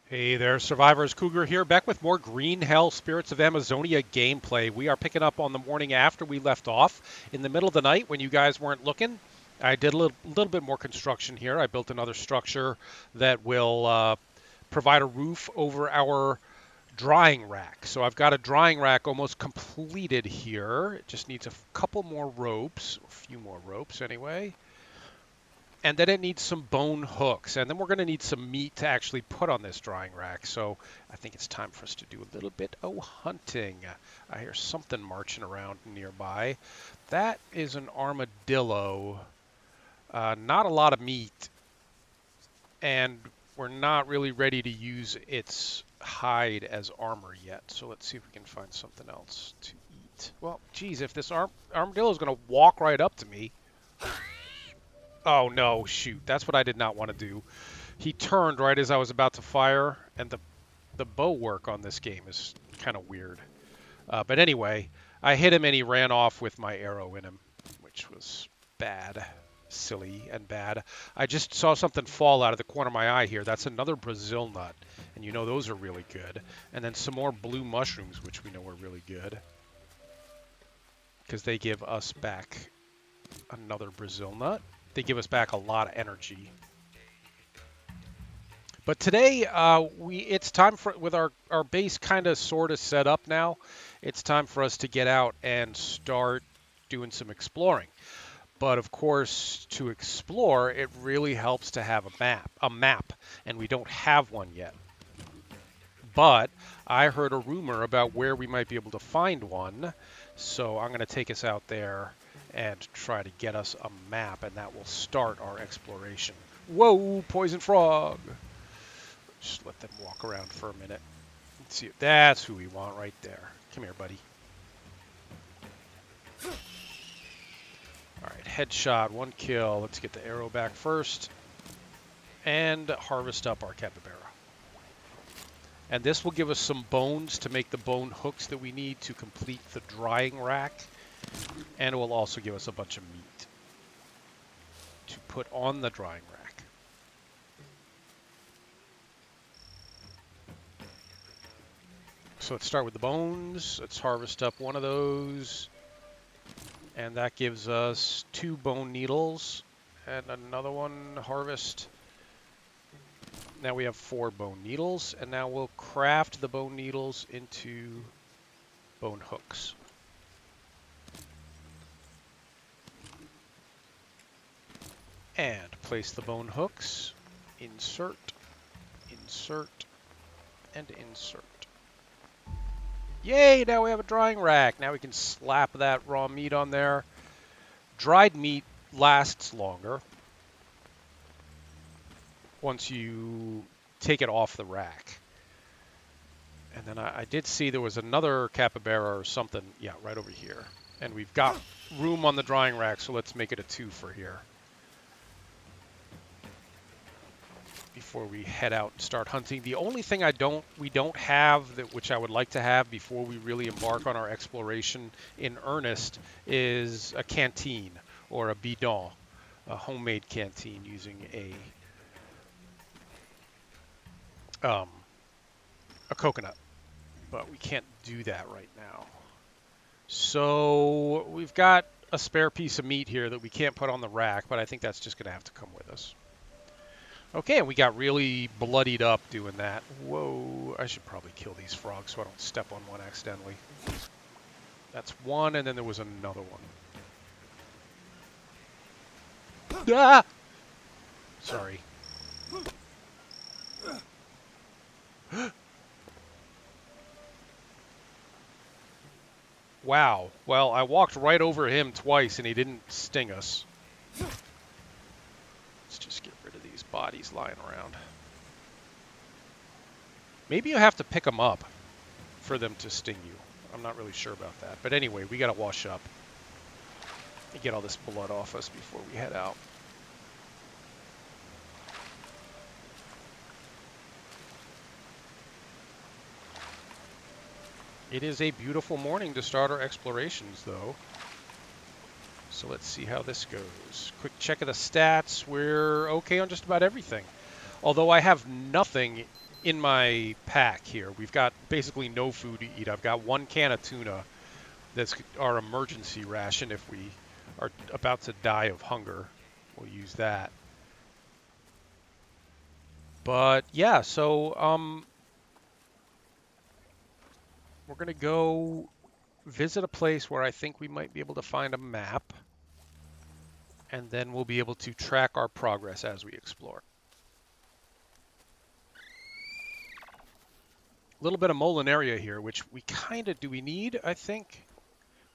Hey there, Survivors. Cougar here, back with more Green Hell Spirits of Amazonia gameplay. We are picking up on the morning after we left off. In the middle of the night, when you guys weren't looking, I did a little bit more construction here. I built another structure that will provide a roof over our drying rack. So I've got a drying rack almost completed here. It just needs a couple more ropes, a few more ropes anyway. And then it needs some bone hooks. And then we're going to need some meat to actually put on this drying rack. So I think it's time for us to do a little bit of hunting. I hear something marching around nearby. That is an armadillo. Not a lot of meat. And we're not really ready to use its hide as armor yet. So let's see if we can find something else to eat. Well, geez, if this armadillo is going to walk right up to me. Oh no, shoot. That's what I did not want to do. He turned right as I was about to fire, and the bow work on this game is kind of weird. But anyway, I hit him and he ran off with my arrow in him, which was bad. Silly and bad. I just saw something fall out of the corner of my eye here. That's another Brazil nut, and you know those are really good. And then some more blue mushrooms, which we know are really good, because they give us back another Brazil nut. They give us back a lot of energy. But today, it's time for, with our base kind of sort of set up now, it's time for us to get out and start doing some exploring. But of course, to explore, it really helps to have a map, and we don't have one yet. But I heard a rumor about where we might be able to find one, so I'm going to take us out there and try to get us a map, and that will start our exploration. Whoa, poison frog! Just let them walk around for a minute. Let's see. That's who we want right there. Come here, buddy. All right, headshot, 1 kill. Let's get the arrow back first and harvest up our capybara. And this will give us some bones to make the bone hooks that we need to complete the drying rack. And it will also give us a bunch of meat to put on the drying rack. So let's start with the bones. Let's harvest up one of those. And that gives us 2 bone needles and another one harvest. Now we have 4 bone needles, and now we'll craft the bone needles into bone hooks. And place the bone hooks, insert, insert, and insert. Yay, now we have a drying rack. Now we can slap that raw meat on there. Dried meat lasts longer once you take it off the rack. And then I did see there was another capybara or something, yeah, right over here. And we've got room on the drying rack, so let's make it a 2 for here. Before we head out and start hunting. The only thing we don't have, which I would like to have before we really embark on our exploration in earnest, is a canteen or a bidon, a homemade canteen using a coconut. But we can't do that right now. So we've got a spare piece of meat here that we can't put on the rack, but I think that's just going to have to come with us. Okay, and we got really bloodied up doing that. Whoa, I should probably kill these frogs so I don't step on one accidentally. That's one, and then there was another one. Ah! Sorry. Wow. Well, I walked right over him twice, and he didn't sting us. Let's just get rid of these bodies lying around. Maybe you have to pick them up for them to sting you. I'm not really sure about that. But anyway, we got to wash up and get all this blood off us before we head out. It is a beautiful morning to start our explorations, though. So let's see how this goes. Quick check of the stats. We're okay on just about everything. Although I have nothing in my pack here. We've got basically no food to eat. I've got 1 can of tuna. That's our emergency ration if we are about to die of hunger. We'll use that. But yeah, so we're gonna go visit a place where I think we might be able to find a map, and then we'll be able to track our progress as we explore. A little bit of Molinaria here, which we kind of do we need, I think.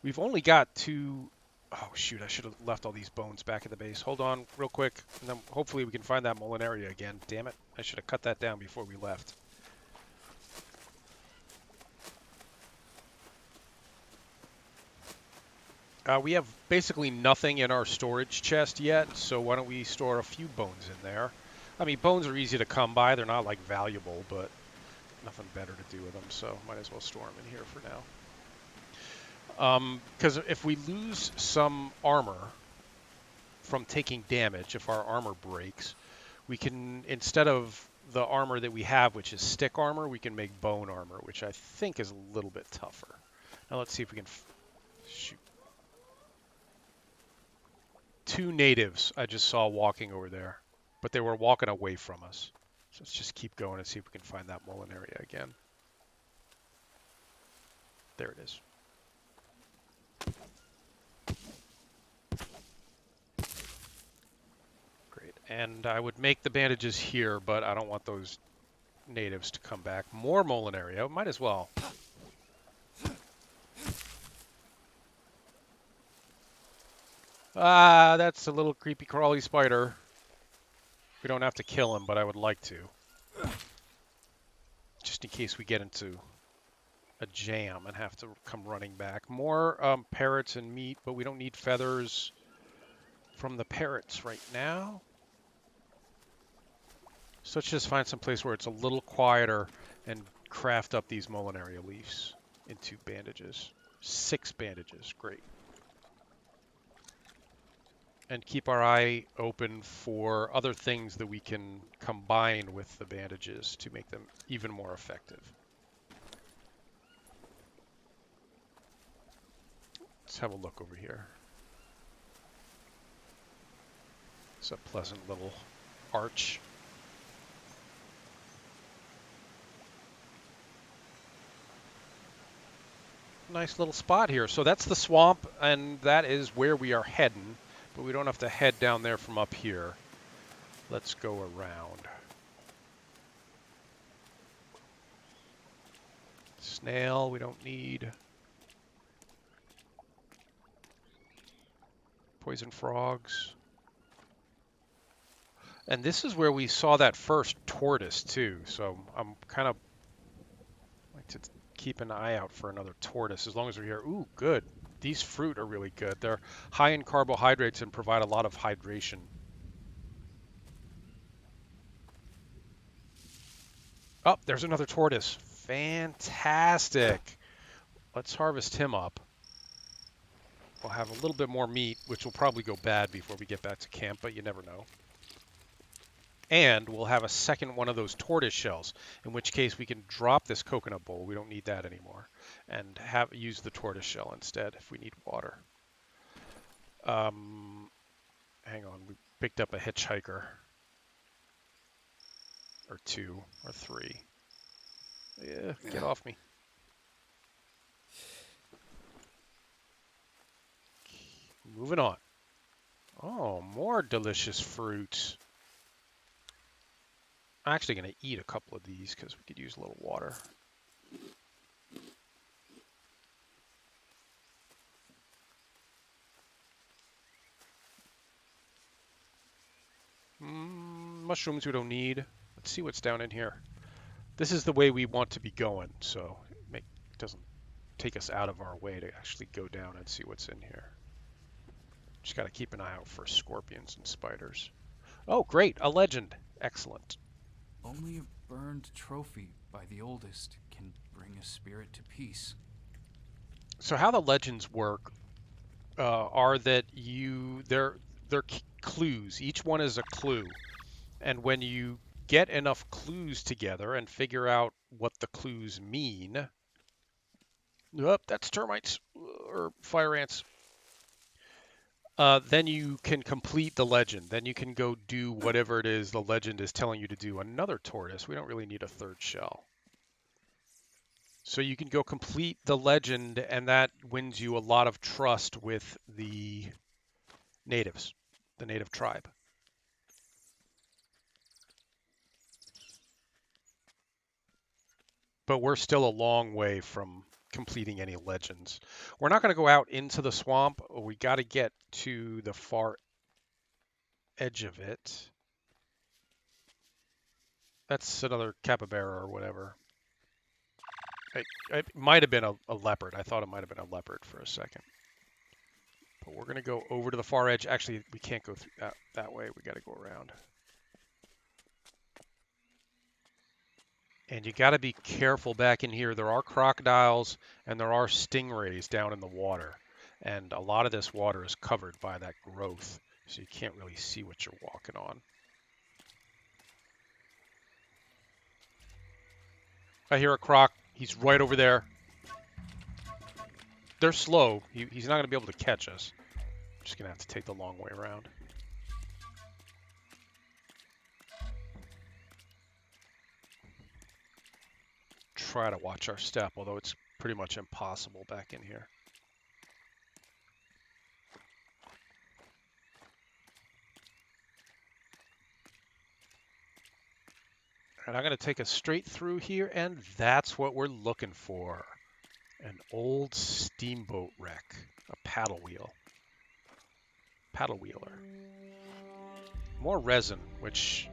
We've only got 2. Oh, shoot, I should have left all these bones back at the base. Hold on real quick, and then hopefully we can find that Molinaria again. Damn it, I should have cut that down before we left. We have basically nothing in our storage chest yet, so why don't we store a few bones in there? I mean, bones are easy to come by. They're not, like, valuable, but nothing better to do with them, so might as well store them in here for now. Because if we lose some armor from taking damage, if our armor breaks, we can, instead of the armor that we have, which is stick armor, we can make bone armor, which I think is a little bit tougher. Now let's see if we can shoot. 2 natives I just saw walking over there, but they were walking away from us. So let's just keep going and see if we can find that Molinaria again. There it is. Great. And I would make the bandages here, but I don't want those natives to come back. More Molinaria. Might as well. Ah, that's a little creepy crawly spider. We don't have to kill him, but I would like to. Just in case we get into a jam and have to come running back. More parrots and meat, but we don't need feathers from the parrots right now. So let's just find some place where it's a little quieter and craft up these Molinaria leaves into bandages. 6 bandages, great. And keep our eye open for other things that we can combine with the bandages to make them even more effective. Let's have a look over here. It's a pleasant little arch. Nice little spot here. So that's the swamp, and that is where we are heading. But we don't have to head down there from up here. Let's go around. Snail, we don't need. Poison frogs. And this is where we saw that first tortoise too. So I'm kind of like to keep an eye out for another tortoise as long as we're here. Ooh, good. These fruit are really good. They're high in carbohydrates and provide a lot of hydration. Oh, there's another tortoise. Fantastic. Let's harvest him up. We'll have a little bit more meat, which will probably go bad before we get back to camp, but you never know. And we'll have a second one of those tortoise shells, in which case we can drop this coconut bowl. We don't need that anymore. And use the tortoise shell instead if we need water. Hang on, we picked up a hitchhiker. Or 2, or 3. Yeah, get off me. Moving on. Oh, more delicious fruits. I'm actually going to eat a couple of these because we could use a little water. Mushrooms we don't need. Let's see what's down in here. This is the way we want to be going, so it doesn't take us out of our way to actually go down and see what's in here. Just got to keep an eye out for scorpions and spiders. Oh, great, a legend. Excellent. Only a burned trophy by the oldest can bring a spirit to peace. So how the legends work are that they're clues. Each one is a clue. And when you get enough clues together and figure out what the clues mean. Oh, that's termites or fire ants. Then you can complete the legend. Then you can go do whatever it is the legend is telling you to do. Another tortoise. We don't really need a third shell. So you can go complete the legend, and that wins you a lot of trust with the natives, the native tribe. But we're still a long way from completing any legends. We're not going to go out into the swamp. We got to get to the far edge of it. That's another capybara or whatever. It might have been a leopard. I thought it might have been a leopard for a second. But we're going to go over to the far edge. Actually, we can't go through that way. We got to go around. And you got to be careful back in here. There are crocodiles and there are stingrays down in the water. And a lot of this water is covered by that growth, so you can't really see what you're walking on. I hear a croc. He's right over there. They're slow. He's not going to be able to catch us. Just going to have to take the long way around. Try to watch our step, although it's pretty much impossible back in here. And I'm going to take us straight through here, and that's what we're looking for. An old steamboat wreck, a paddle wheel. Paddle wheeler. More resin, which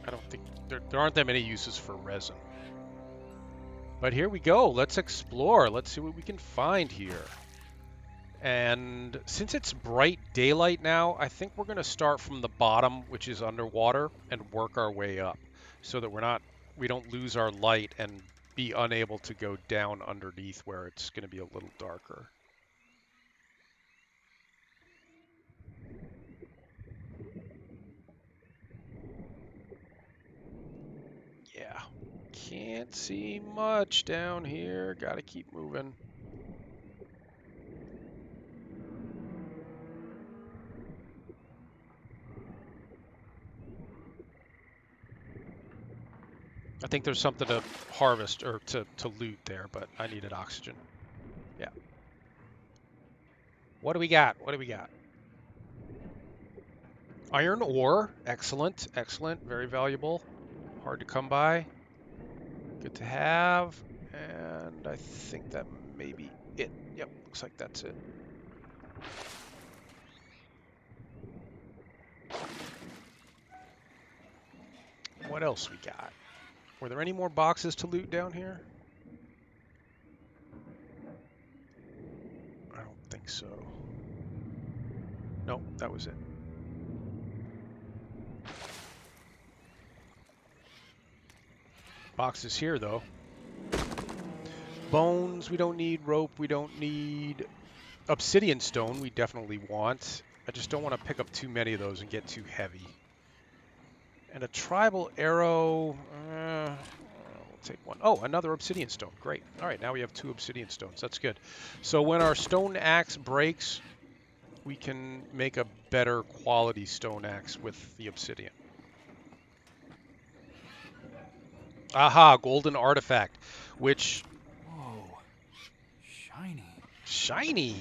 I don't think, there aren't that many uses for resin. But here we go, let's explore, let's see what we can find here. And since it's bright daylight now, I think we're going to start from the bottom, which is underwater, and work our way up so that we don't lose our light and be unable to go down underneath where it's going to be a little darker. Yeah, can't see much down here. Got to keep moving. I think there's something to harvest or to loot there, but I needed oxygen. Yeah. What do we got? What do we got? Iron ore. Excellent. Excellent. Very valuable. Hard to come by. Good to have. And I think that may be it. Yep. Looks like that's it. What else we got? Were there any more boxes to loot down here? I don't think so. Nope, that was it. Boxes here, though. Bones, we don't need. Rope, we don't need. Obsidian stone, we definitely want. I just don't want to pick up too many of those and get too heavy. And a tribal arrow, we'll take one. Oh, another obsidian stone. Great. All right, now we have 2 obsidian stones. That's good. So when our stone axe breaks, we can make a better quality stone axe with the obsidian. Aha, golden artifact, which... Whoa, shiny. Shiny!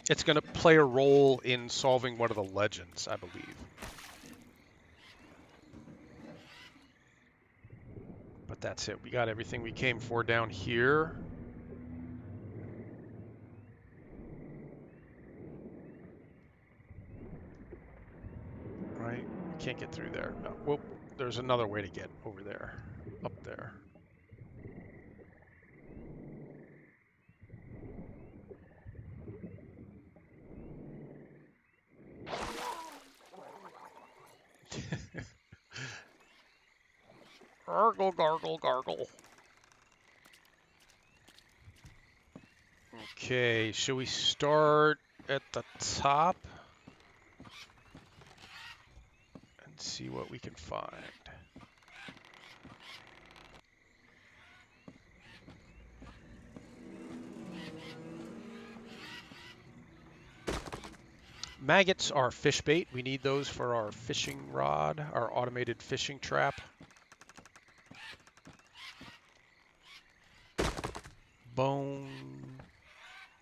It's going to play a role in solving one of the legends, I believe. But that's it. We got everything we came for down here. Right? We can't get through there. No. Well, there's another way to get over there. Up there. Gargle, gargle, gargle. Okay, should we start at the top? And see see what we can find. Maggots are fish bait. We need those for our fishing rod, our automated fishing trap. Bone.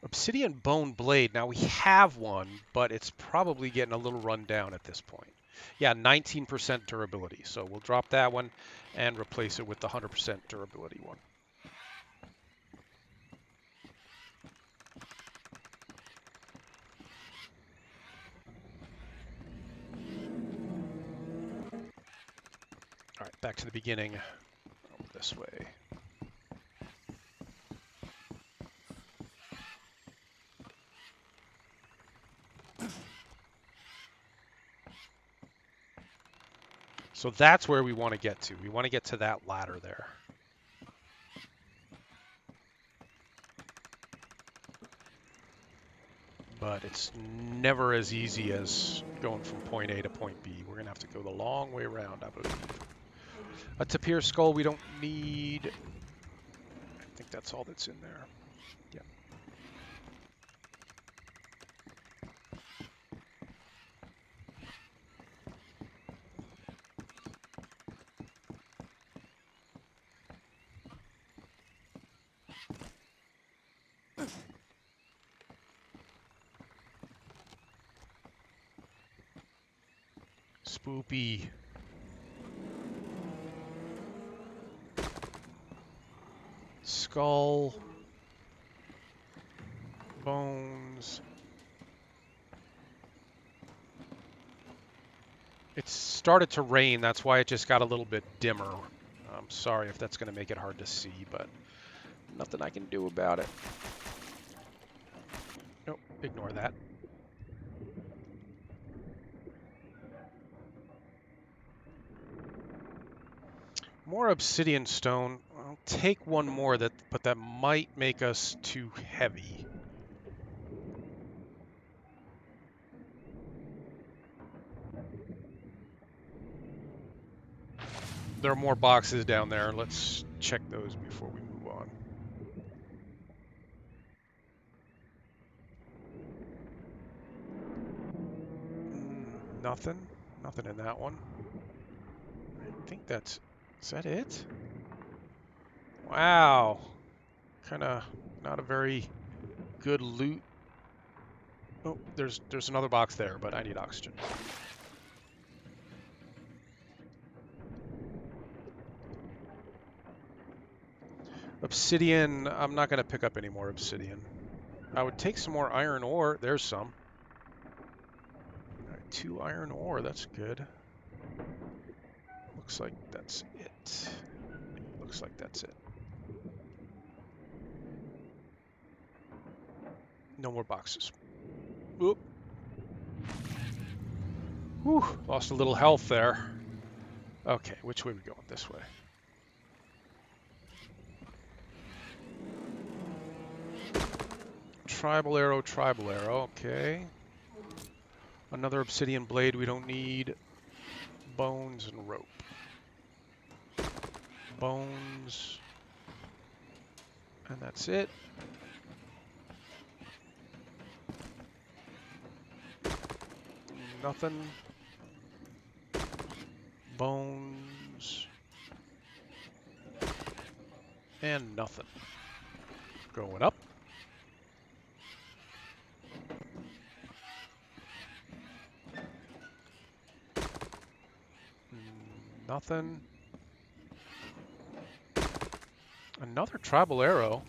Obsidian bone blade. Now we have one, but it's probably getting a little run down at this point. Yeah, 19% durability. So we'll drop that one and replace it with the 100% durability one. All right, back to the beginning. This way. So that's where we want to get to. We want to get to that ladder there. But it's never as easy as going from point A to point B. We're going to have to go the long way around, I believe. A tapir skull we don't need. I think that's all that's in there. Yeah. Spoopy. Skull. Bones. It started to rain, that's why it just got a little bit dimmer. I'm sorry if that's going to make it hard to see, but nothing I can do about it. Nope, ignore that. More obsidian stone. I'll take one more, but that might make us too heavy. There are more boxes down there. Let's check those before we move on. Nothing. Nothing in that one. I think that's... Is that it? Wow. Kind of not a very good loot. Oh, there's another box there, but I need oxygen. Obsidian, I'm not going to pick up any more obsidian. I would take some more iron ore. There's some. All right, 2 iron ore, that's good. Looks like that's it. Looks like that's it. No more boxes. Oop. Whew, lost a little health there. Okay, which way are we going? This way. Tribal arrow, okay. Another obsidian blade we don't need. Bones and rope. Bones. And that's it. Nothing. Bones. And nothing. Going up. Nothing. Another tribal arrow.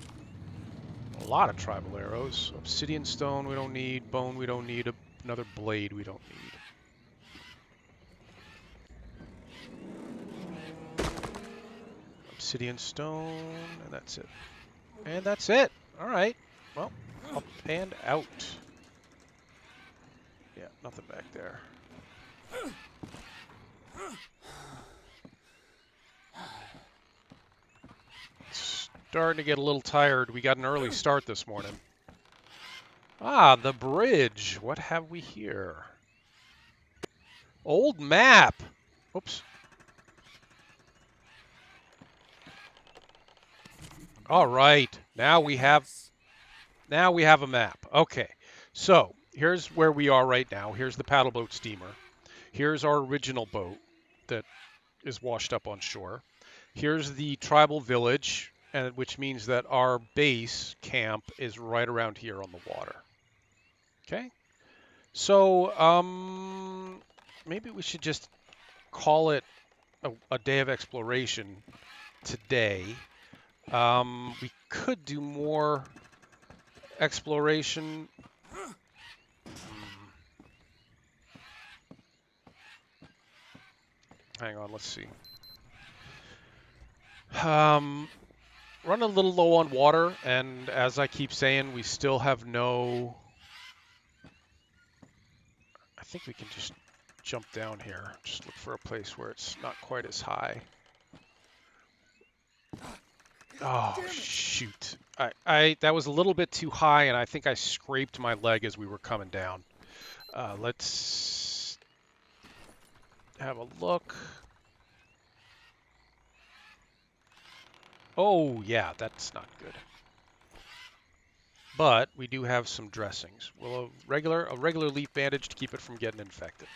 A lot of tribal arrows. Obsidian stone we don't need. Bone we don't need. Another blade we don't need. Obsidian stone, and that's it. And that's it. All right. Well, up and out. Yeah, nothing back there. Starting to get a little tired. We got an early start this morning. Ah, the bridge. What have we here? Old map. Oops. All right. Now we have a map. Okay. So here's where we are right now. Here's the paddle boat steamer. Here's our original boat that is washed up on shore. Here's the tribal village, and which means that our base camp is right around here on the water. Okay. So maybe we should just call it a day of exploration today. We could do more exploration. Hang on, let's see. Run a little low on water, and as I keep saying, we still have no... I think we can just jump down here. Just look for a place where it's not quite as high. Oh, shoot. That was a little bit too high, and I think I scraped my leg as we were coming down. Let's have a look. Oh, yeah, that's not good. But we do have some dressings. Well, a regular leaf bandage to keep it from getting infected.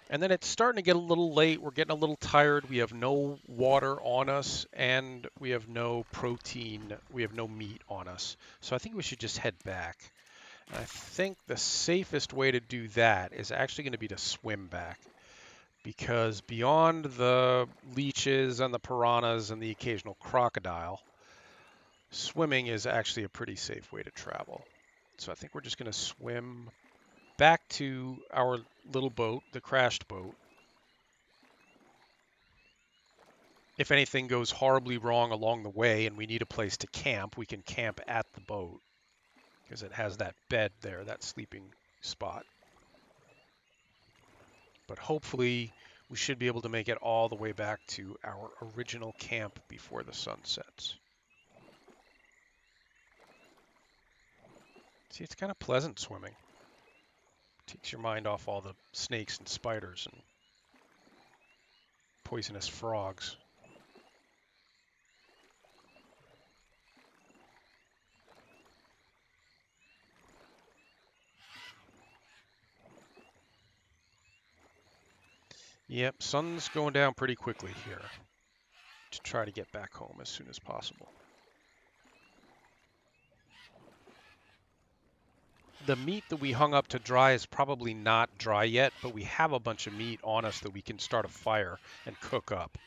And then it's starting to get a little late. We're getting a little tired. We have no water on us, and we have no protein. We have no meat on us. So I think we should just head back. And I think the safest way to do that is actually going to be to swim back. Because beyond the leeches and the piranhas and the occasional crocodile, swimming is actually a pretty safe way to travel. So I think we're just going to swim back to our little boat, the crashed boat. If anything goes horribly wrong along the way and we need a place to camp, we can camp at the boat because it has that bed there, that sleeping spot. But hopefully we should be able to make it all the way back to our original camp before the sun sets. See, it's kind of pleasant swimming. Takes your mind off all the snakes and spiders and poisonous frogs. Yep, sun's going down pretty quickly here to try to get back home as soon as possible. The meat that we hung up to dry is probably not dry yet, but we have a bunch of meat on us that we can start a fire and cook up.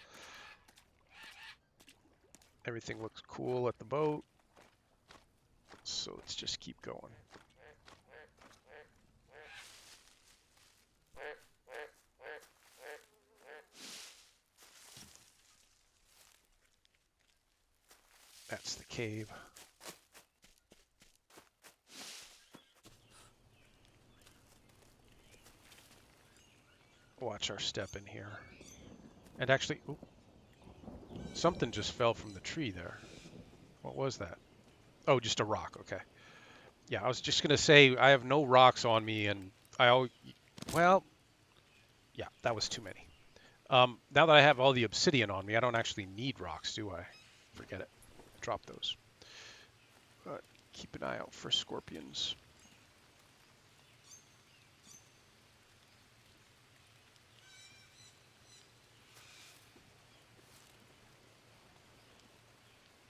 Everything looks cool at the boat, so let's just keep going. That's the cave. Watch our step in here. And actually, ooh, something just fell from the tree there. What was that? Oh, just a rock. Okay. Yeah, I was just going to say I have no rocks on me, and well, yeah, that was too many. Now that I have all the obsidian on me, I don't actually need rocks, do I? Forget it. Drop those. Keep an eye out for scorpions.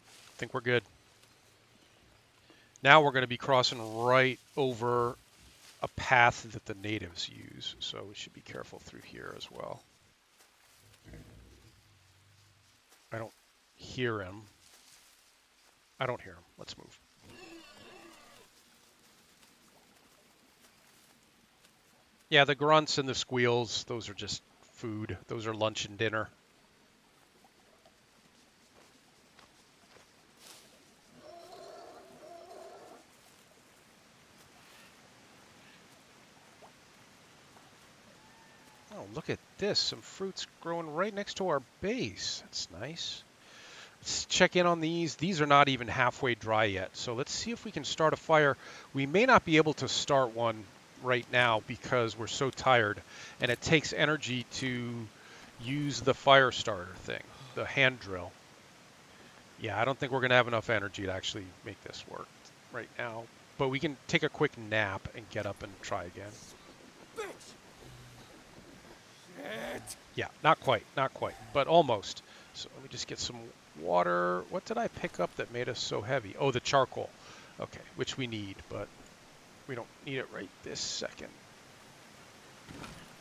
I think we're good. Now we're going to be crossing right over a path that the natives use, so we should be careful through here as well. I don't hear him. I don't hear him. Let's move. Yeah, the grunts and the squeals, those are just food. Those are lunch and dinner. Oh, look at this. Some fruits growing right next to our base. That's nice. Let's check in on these. These are not even halfway dry yet. So let's see if we can start a fire. We may not be able to start one right now because we're so tired, and it takes energy to use the fire starter thing, the hand drill. Yeah, I don't think we're going to have enough energy to actually make this work right now. But we can take a quick nap and get up and try again. Bitch! Shit! Yeah, not quite, not quite, but almost. So let me just get some water. What did I pick up that made us so heavy? Oh, the charcoal. Okay, which we need, but we don't need it right this second.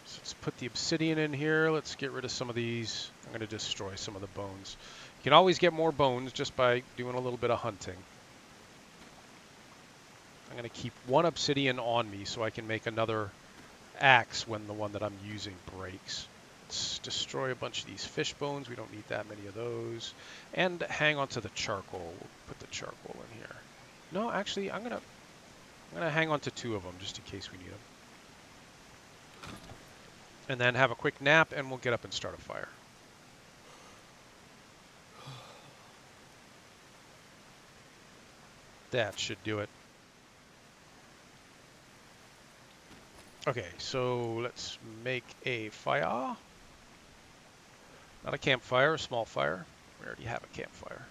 So let's put the obsidian in here. Let's get rid of some of these. I'm going to destroy some of the bones. You can always get more bones just by doing a little bit of hunting. I'm going to keep one obsidian on me so I can make another axe when the one that I'm using breaks. Let's destroy a bunch of these fish bones. We don't need that many of those. And hang on to the charcoal. We'll put the charcoal in here. No, actually, I'm gonna hang on to 2 of them just in case we need them. And then have a quick nap, and we'll get up and start a fire. That should do it. Okay, so let's make a fire. Not a campfire, a small fire. We already have a campfire.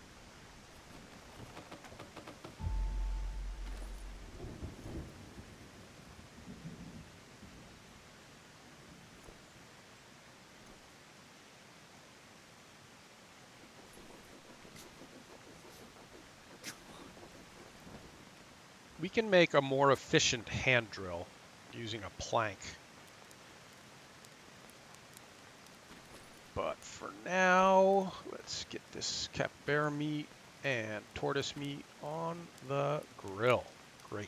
We can make a more efficient hand drill using a plank. But for now, let's get this capybara meat and tortoise meat on the grill. Great.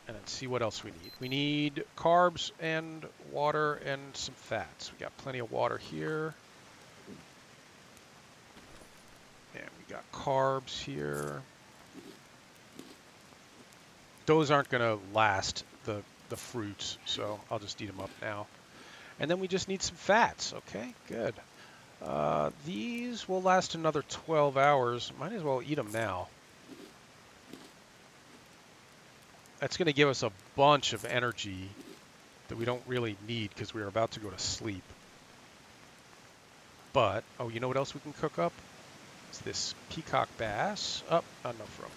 And then see what else we need. We need carbs and water and some fats. We got plenty of water here. And we got carbs here. Those aren't going to last, the fruits, so I'll just eat them up now. And then we just need some fats. Okay, good. These will last another 12 hours. Might as well eat them now. That's going to give us a bunch of energy that we don't really need because we're about to go to sleep. But, oh, you know what else we can cook up? It's this peacock bass. Oh, not enough room.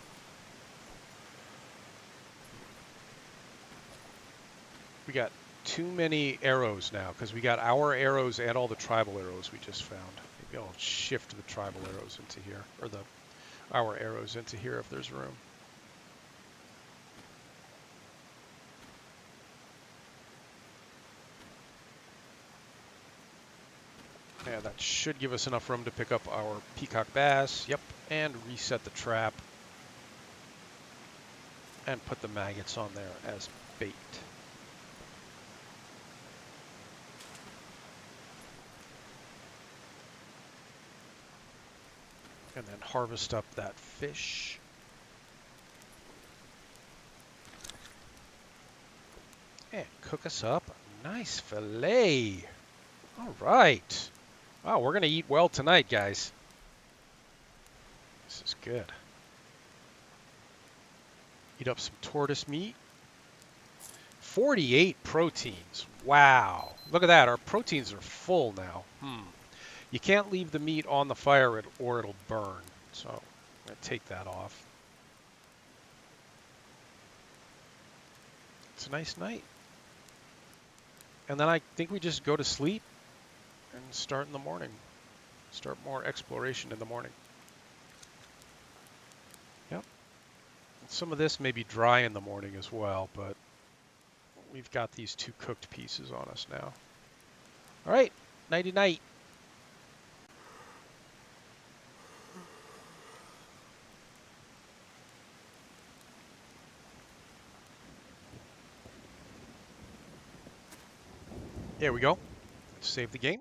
We got too many arrows now because we got our arrows and all the tribal arrows we just found. Maybe I'll shift the tribal arrows into here, or our arrows into here if there's room. Yeah, that should give us enough room to pick up our peacock bass. Yep, and reset the trap. And put the maggots on there as bait. And then harvest up that fish. And cook us up a nice fillet. All right. Wow, we're going to eat well tonight, guys. This is good. Eat up some tortoise meat. 48 proteins. Wow. Look at that. Our proteins are full now. You can't leave the meat on the fire or it'll burn. So I'm going to take that off. It's a nice night. And then I think we just go to sleep and start in the morning. Start more exploration in the morning. Yep. And some of this may be dry in the morning as well, but we've got these 2 cooked pieces on us now. All right. Nighty night. There we go. Let's save the game.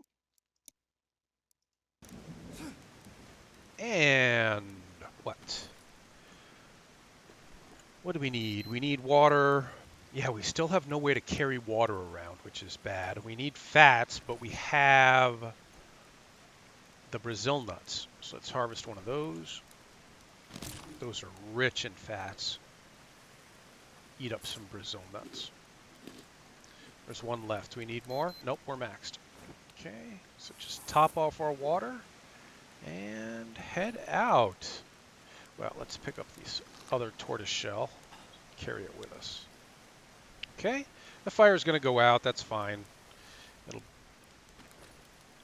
And what? What do we need? We need water. Yeah, we still have no way to carry water around, which is bad. We need fats, but we have the Brazil nuts. So let's harvest one of those. Those are rich in fats. Eat up some Brazil nuts. There's one left. Do we need more? Nope, we're maxed. Okay, so just top off our water and head out. Well, let's pick up these other tortoise shell, carry it with us. Okay, the fire's going to go out. That's fine. It'll.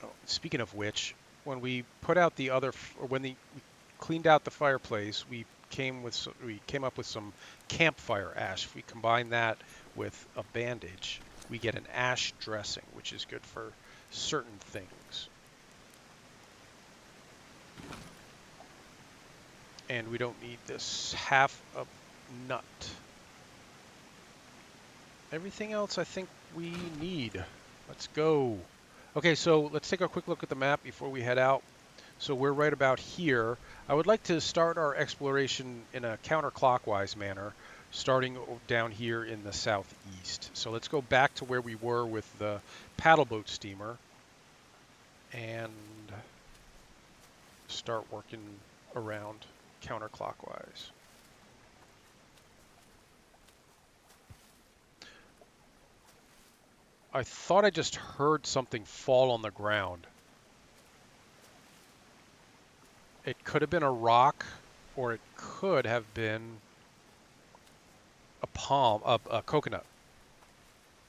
Oh, speaking of which, when we put out the other, or when we cleaned out the fireplace, we came up with some campfire ash. If we combine that with a bandage, we get an ash dressing, which is good for certain things. And we don't need this half a nut. Everything else I think we need. Let's go. Okay, so let's take a quick look at the map before we head out. So we're right about here. I would like to start our exploration in a counterclockwise manner, starting down here in the southeast. So let's go back to where we were with the paddleboat steamer and start working around counterclockwise. I thought I just heard something fall on the ground. It could have been a rock, or it could have been a coconut.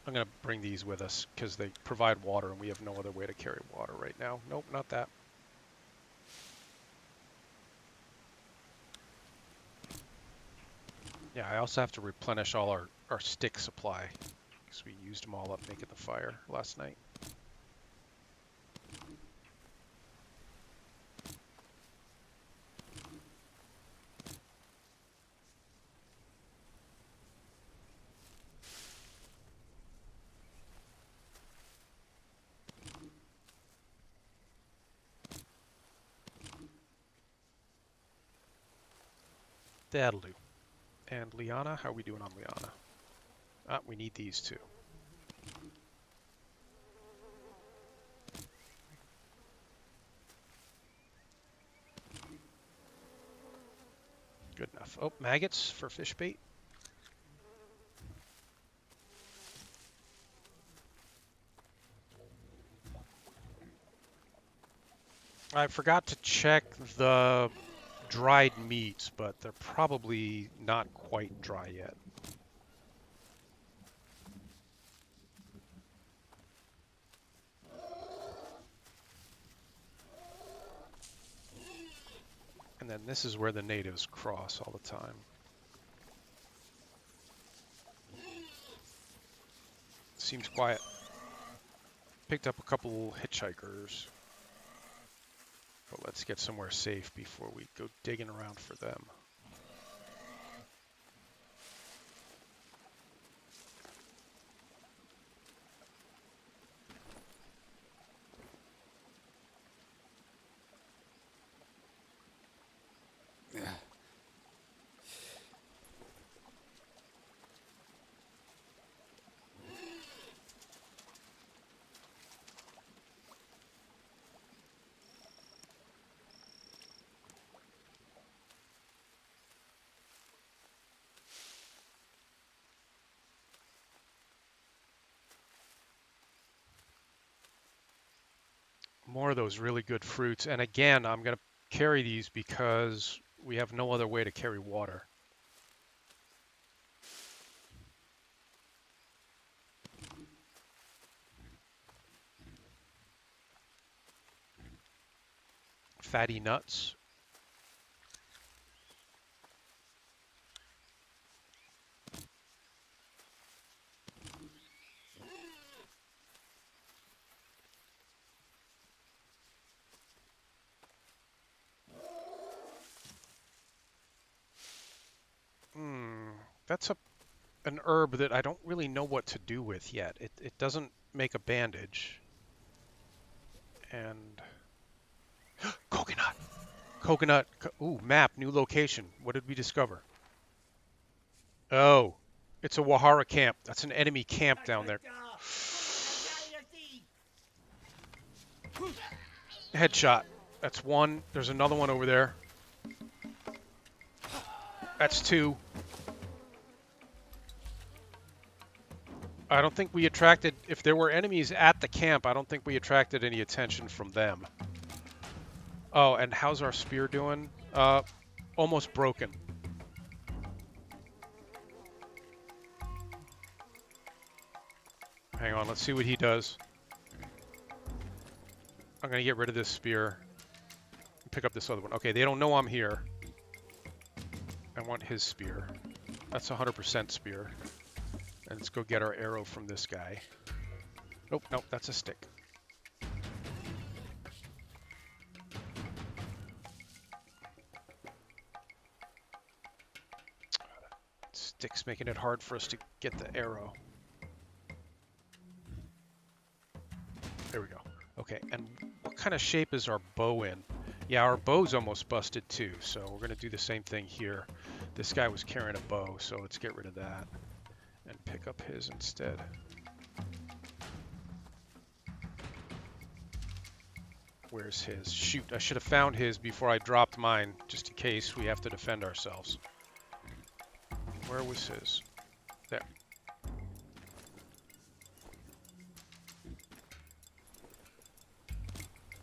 I'm going to bring these with us because they provide water and we have no other way to carry water right now. Nope, not that. Yeah, I also have to replenish all our stick supply because we used them all up making the fire last night. That'll do. And Liana, how are we doing on Liana? Ah, we need these two. Good enough. Oh, maggots for fish bait. I forgot to check the dried meats, but they're probably not quite dry yet. And then this is where the natives cross all the time. Seems quiet. Picked up a couple hitchhikers. But let's get somewhere safe before we go digging around for them. More of those really good fruits. And again, I'm going to carry these because we have no other way to carry water. Fatty nuts. That's an herb that I don't really know what to do with yet. It doesn't make a bandage. And coconut. Coconut. Ooh, map, new location. What did we discover? Oh, it's a Wahara camp. That's an enemy camp down there. Headshot. That's one. There's another one over there. That's two. I don't think we attracted, if there were enemies at the camp, I don't think we attracted any attention from them. Oh, and how's our spear doing? Almost broken. Hang on, let's see what he does. I'm gonna get rid of this spear. Pick up this other one. Okay, they don't know I'm here. I want his spear. That's 100% spear. And let's go get our arrow from this guy. Nope, nope, that's a stick. Stick's making it hard for us to get the arrow. There we go. Okay, and what kind of shape is our bow in? Yeah, our bow's almost busted too, so we're going to do the same thing here. This guy was carrying a bow, so let's get rid of that and pick up his instead. Where's his? Shoot, I should have found his before I dropped mine, just in case we have to defend ourselves. Where was his? There.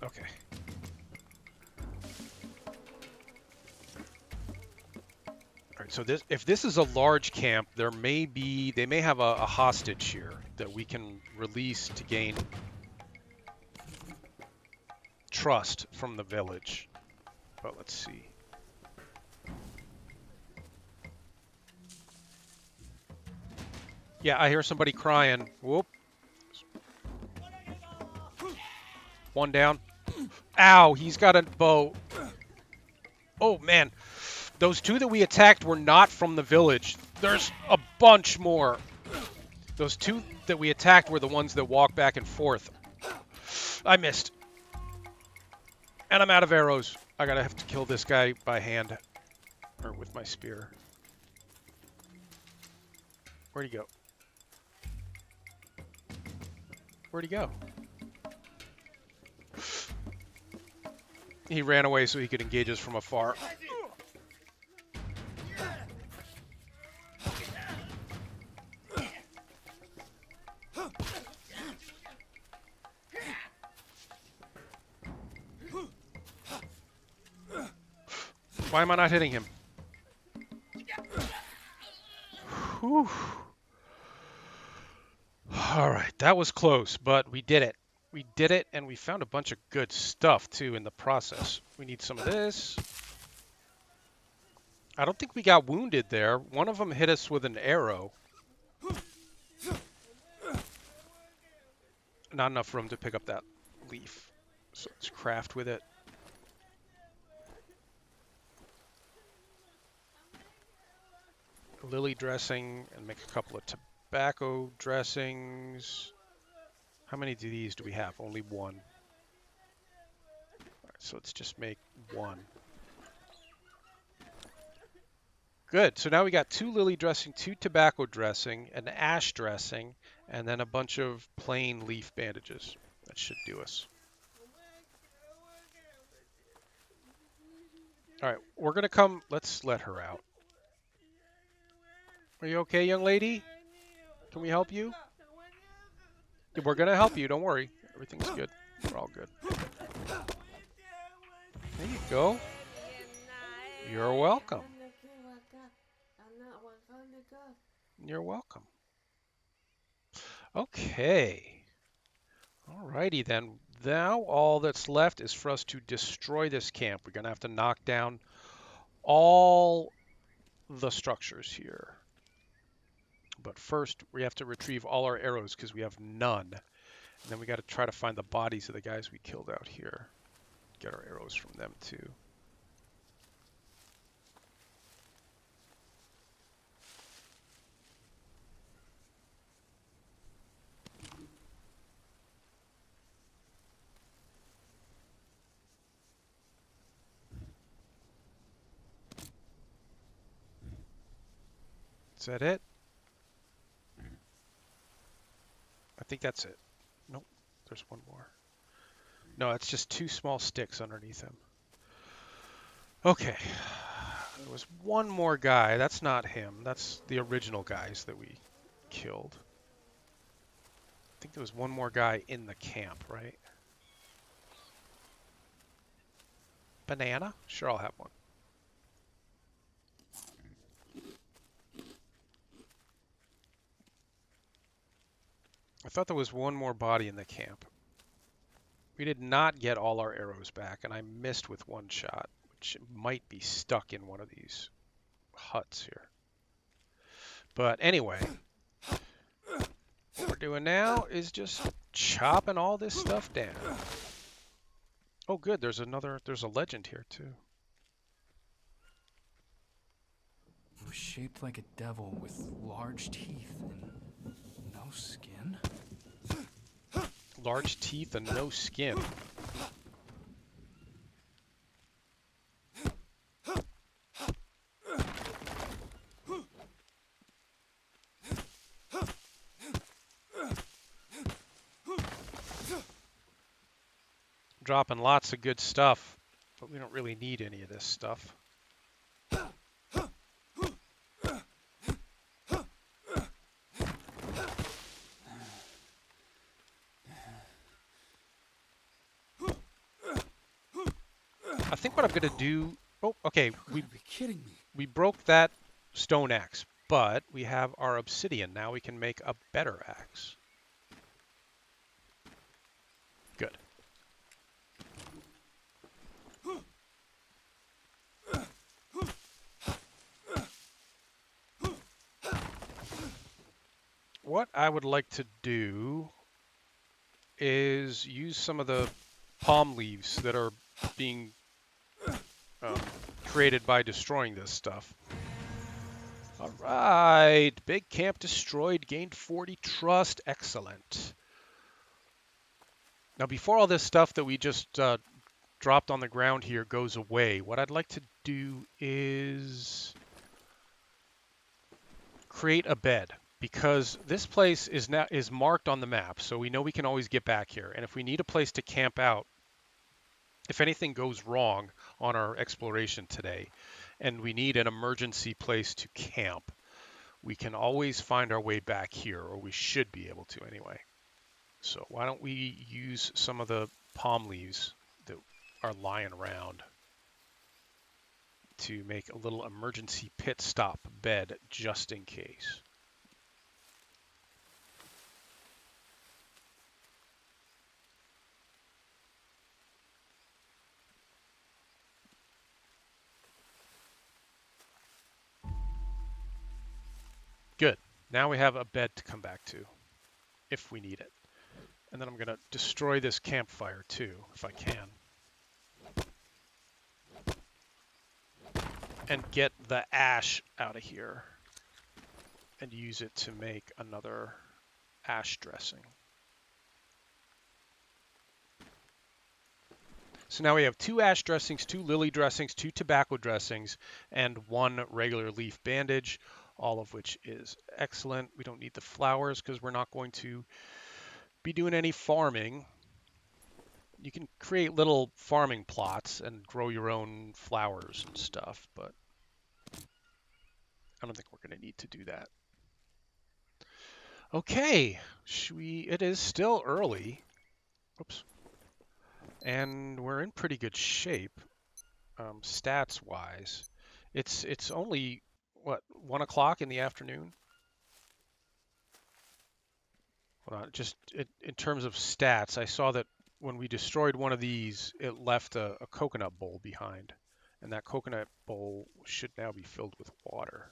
Okay. All right, so if this is a large camp, they may have a hostage here that we can release to gain trust from the village. But let's see. Yeah, I hear somebody crying. Whoop. One down. Ow, he's got a bow. Oh, man. Those two that we attacked were not from the village. There's a bunch more. Those two that we attacked were the ones that walk back and forth. I missed. And I'm out of arrows. I gotta have to kill this guy by hand. Or with my spear. Where'd he go? Where'd he go? He ran away so he could engage us from afar. Why am I not hitting him? Whew. All right, that was close, but we did it. We did it, and we found a bunch of good stuff, too, in the process. We need some of this. I don't think we got wounded there. One of them hit us with an arrow. Not enough room to pick up that leaf. So let's craft with it. Lily dressing and make a couple of tobacco dressings. How many of these do we have? Only one. All right, so let's just make one. Good. So now we got 2 lily dressing, 2 tobacco dressing, an ash dressing, and then a bunch of plain leaf bandages. That should do us. All right, we're going to come. Let's let her out. Are you okay, young lady? Can we help you? We're going to help you. Don't worry. Everything's good. We're all good. There you go. You're welcome. You're welcome. Okay. Alrighty then. Now all that's left is for us to destroy this camp. We're going to have to knock down all the structures here. But first, we have to retrieve all our arrows because we have none. And then we got to try to find the bodies of the guys we killed out here. Get our arrows from them too. Is that it? I think that's it. Nope, there's one more. No, it's just 2 small sticks underneath him. Okay. There was one more guy. That's not him. That's the original guys that we killed. I think there was one more guy in the camp, right? Banana? Sure, I'll have one. I thought there was one more body in the camp. We did not get all our arrows back, and I missed with one shot, which might be stuck in one of these huts here. But anyway, what we're doing now is just chopping all this stuff down. Oh, good. There's a legend here, too. It was shaped like a devil with large teeth and no skin. Large teeth and no skin. Dropping lots of good stuff, but we don't really need any of this stuff. I think what I'm going to do... Oh, okay. Be kidding me. We broke that stone axe, but we have our obsidian. Now we can make a better axe. Good. What I would like to do is use some of the palm leaves that are being created by destroying this stuff. All right, big camp destroyed, gained 40 trust, excellent. Now before all this stuff that we just dropped on the ground here goes away, what I'd like to do is create a bed, because this place is marked on the map, so we know we can always get back here. And if we need a place to camp out, if anything goes wrong on our exploration today, and we need an emergency place to camp, we can always find our way back here, or we should be able to anyway. So why don't we use some of the palm leaves that are lying around to make a little emergency pit stop bed just in case. Good. Now we have a bed to come back to if we need it. And then I'm going to destroy this campfire too, if I can. And get the ash out of here and use it to make another ash dressing. So now we have 2 ash dressings, 2 lily dressings, 2 tobacco dressings, and 1 regular leaf bandage, all of which is excellent. We don't need the flowers because we're not going to be doing any farming. You can create little farming plots and grow your own flowers and stuff, but I don't think we're going to need to do that. Okay, it is still early. Oops. And we're in pretty good shape, stats-wise. It's only, what, 1 o'clock in the afternoon? Hold on, just in terms of stats, I saw that when we destroyed one of these, it left a coconut bowl behind. And that coconut bowl should now be filled with water.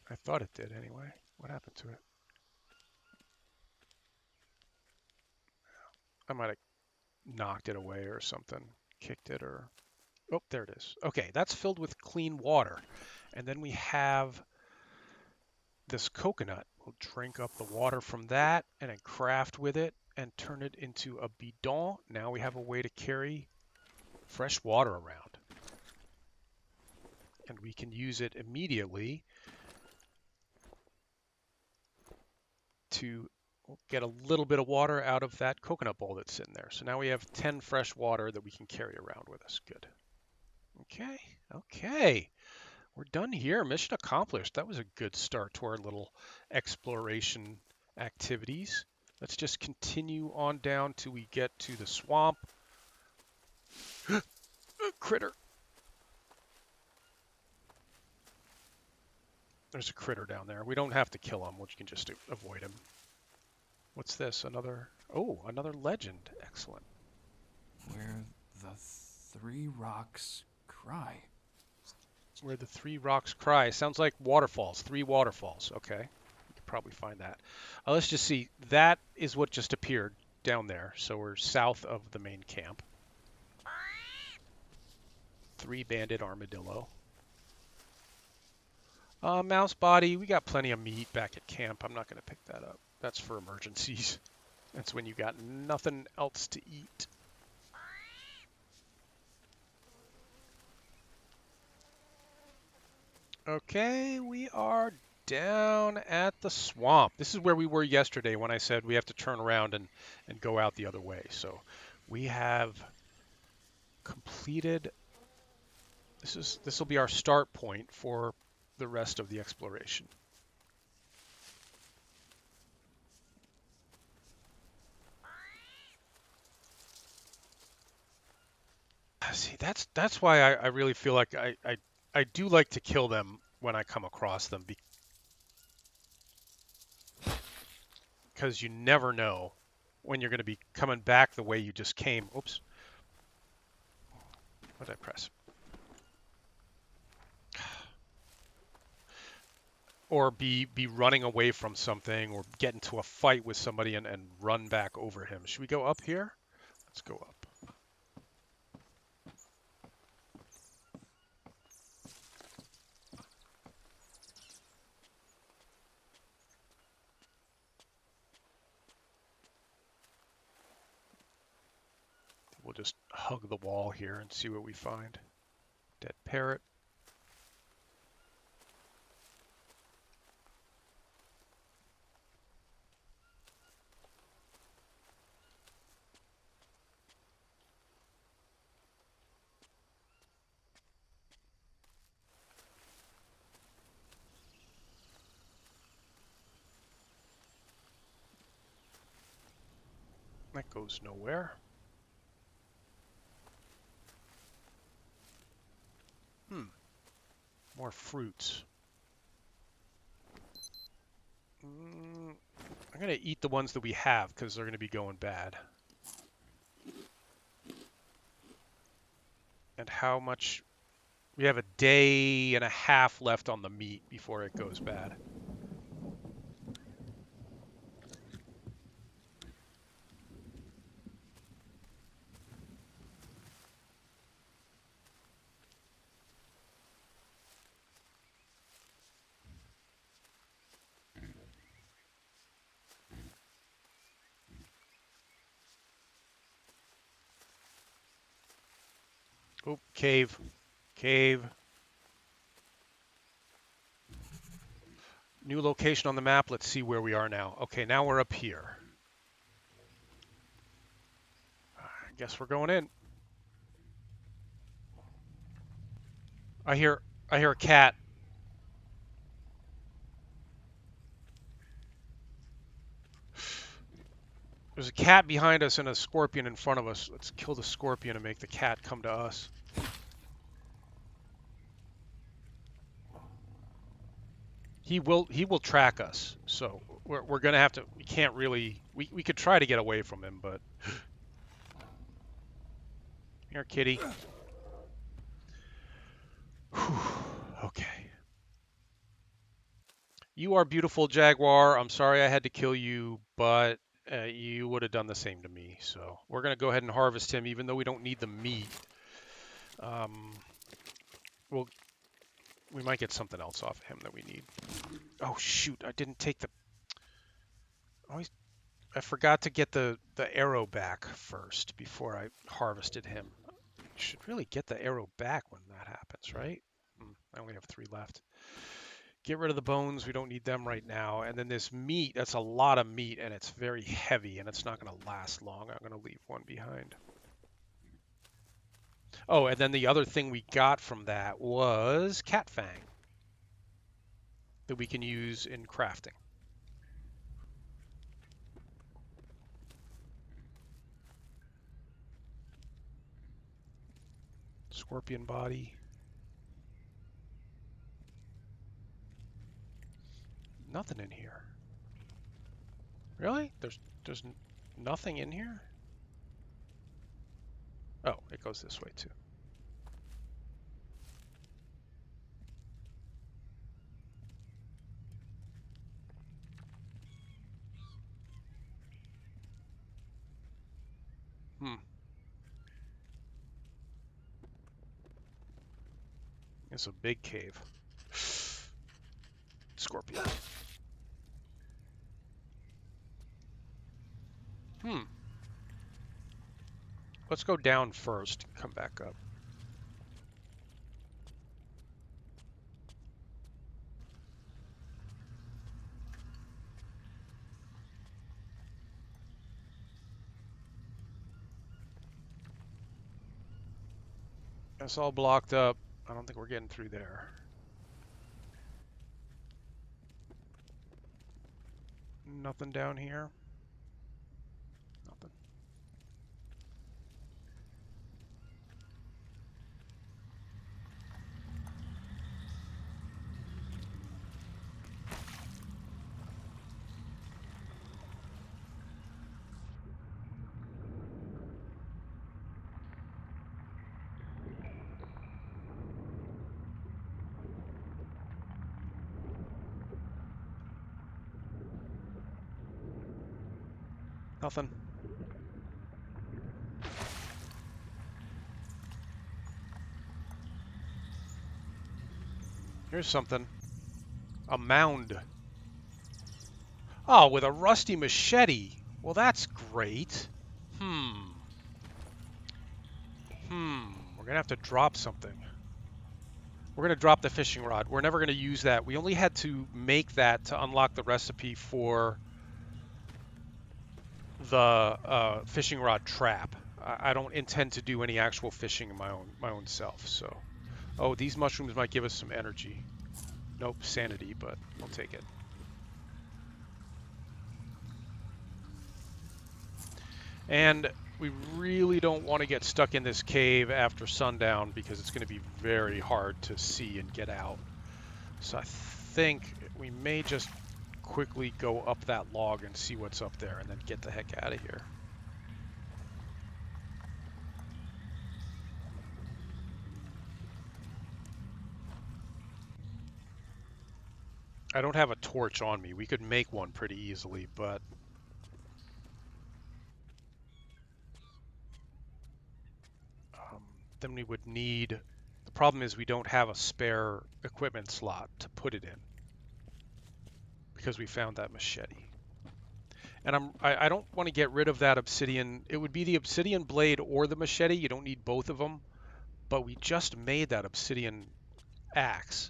I thought it did anyway. What happened to it? I might have knocked it away or something, kicked it or... Oh, there it is. Okay, that's filled with clean water. And then we have this coconut. We'll drink up the water from that and then craft with it and turn it into a bidon. Now we have a way to carry fresh water around. And we can use it immediately to get a little bit of water out of that coconut bowl that's in there. So now we have 10 fresh water that we can carry around with us. Good. Okay, okay. We're done here. Mission accomplished. That was a good start to our little exploration activities. Let's just continue on down till we get to the swamp. Critter. There's a critter down there. We don't have to kill him. We can just avoid him. What's this? Another... Oh, another legend. Excellent. Where the three rocks cry. Where the three rocks cry. Sounds like waterfalls. 3 waterfalls. Okay. You can probably find that. Let's just see. That is what just appeared down there. So we're south of the main camp. 3-banded armadillo. Mouse body. We got plenty of meat back at camp. I'm not going to pick that up. That's for emergencies. That's when you got nothing else to eat. Okay, we are down at the swamp. This is where we were yesterday when I said we have to turn around and go out the other way. So we have completed... This will be our start point for the rest of the exploration. See, that's why I really feel like I do like to kill them when I come across them, because you never know when you're going to be coming back the way you just came. Oops. What did I press? Or be running away from something, or get into a fight with somebody and run back over him. Should we go up here? Let's go up. We'll just hug the wall here and see what we find. Dead parrot. That goes nowhere. More fruits. I'm going to eat the ones that we have because they're going to be going bad. And how much... We have a day and a half left on the meat before it goes bad. Oh, cave. Cave. New location on the map. Let's see where we are now. Okay, now we're up here. I guess we're going in. I hear a cat. There's a cat behind us and a scorpion in front of us. Let's kill the scorpion and make the cat come to us. He will track us. So we're gonna have to. We can't really. We could try to get away from him, but here, kitty. Whew. Okay. You are beautiful, Jaguar. I'm sorry I had to kill you, but you would have done the same to me. So we're going to go ahead and harvest him, even though we don't need the meat. We might get something else off of him that we need. Oh, shoot. I didn't take the... I forgot to get the arrow back first before I harvested him. I should really get the arrow back when that happens, right? I only have 3 left. Get rid of the bones. We don't need them right now. And then this meat, that's a lot of meat, and it's very heavy, and it's not going to last long. I'm going to leave one behind. Oh, and then the other thing we got from that was cat fang that we can use in crafting. Scorpion body. Nothing in here. Really? There's nothing in here? Oh, it goes this way too. Hmm. It's a big cave. Scorpion. Hmm. Let's go down first, come back up. That's all blocked up. I don't think we're getting through there. Nothing down here. Nothing. Nothing. Here's something. A mound. Oh, with a rusty machete. Well, that's great. Hmm. We're gonna have to drop something. We're gonna drop the fishing rod. We're never gonna use that. We only had to make that to unlock the recipe for the fishing rod trap. I don't intend to do any actual fishing in my own self. So, oh, these mushrooms might give us some energy. Nope, sanity, but I'll take it. And we really don't want to get stuck in this cave after sundown because it's going to be very hard to see and get out. So I think we may just quickly go up that log and see what's up there and then get the heck out of here. I don't have a torch on me. We could make one pretty easily, but then we would need... The problem is we don't have a spare equipment slot to put it in because we found that machete. And I don't want to get rid of that obsidian. It would be the obsidian blade or the machete. You don't need both of them. But we just made that obsidian axe.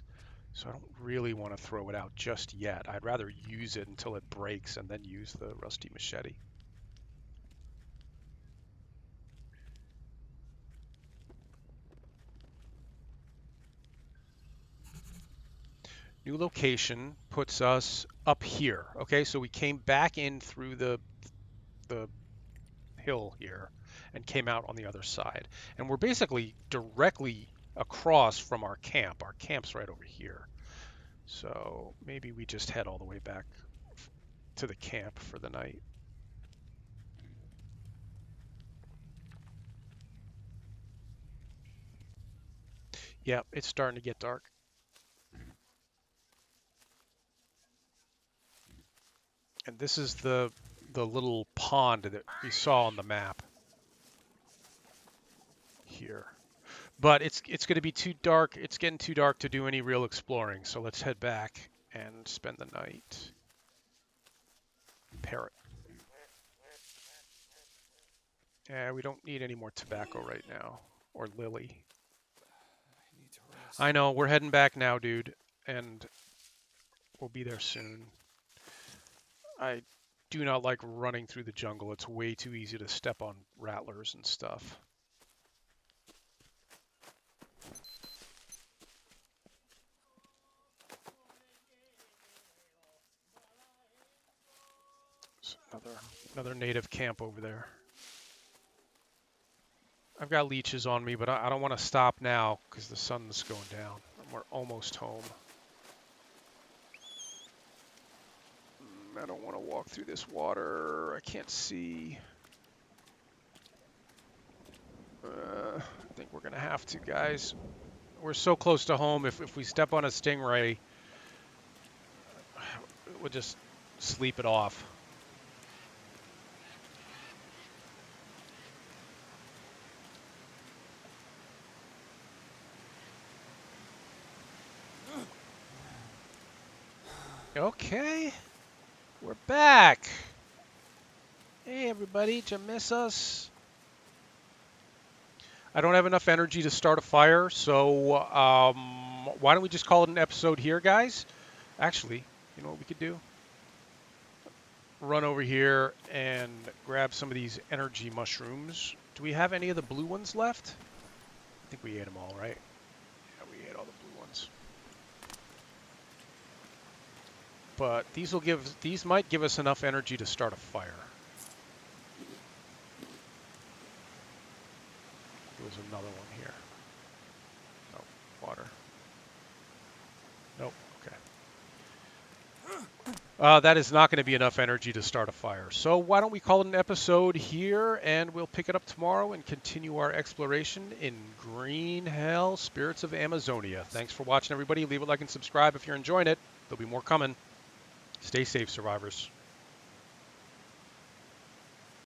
So I don't really want to throw it out just yet. I'd rather use it until it breaks and then use the rusty machete. New location puts us up here. Okay, so we came back in through the hill here and came out on the other side. And we're basically directly across from our camp. Our camp's right over here. So maybe we just head all the way back to the camp for the night. Yep, it's starting to get dark. And this is the little pond that we saw on the map here. But it's going to be too dark. It's getting too dark to do any real exploring. So let's head back and spend the night. Parrot. Yeah, we don't need any more tobacco right now. Or lily. I need to rest. I know, we're heading back now, dude. And we'll be there soon. I do not like running through the jungle. It's way too easy to step on rattlers and stuff. Another native camp over there. I've got leeches on me, but I don't want to stop now because the sun's going down. We're almost home. I don't want to walk through this water. I can't see. I think we're going to have to, guys. We're so close to home. If we step on a stingray, we'll just sleep it off. Okay, we're back. Hey, everybody, did you miss us? I don't have enough energy to start a fire, so why don't we just call it an episode here, guys? Actually, you know what we could do? Run over here and grab some of these energy mushrooms. Do we have any of the blue ones left? I think we ate them all, right? Yeah, we ate all the blue ones. But these might give us enough energy to start a fire. There's another one here. No, water. Nope, okay. That is not going to be enough energy to start a fire. So why don't we call it an episode here, and we'll pick it up tomorrow and continue our exploration in Green Hell Spirits of Amazonia. Thanks for watching, everybody. Leave a like and subscribe if you're enjoying it. There'll be more coming. Stay safe, survivors.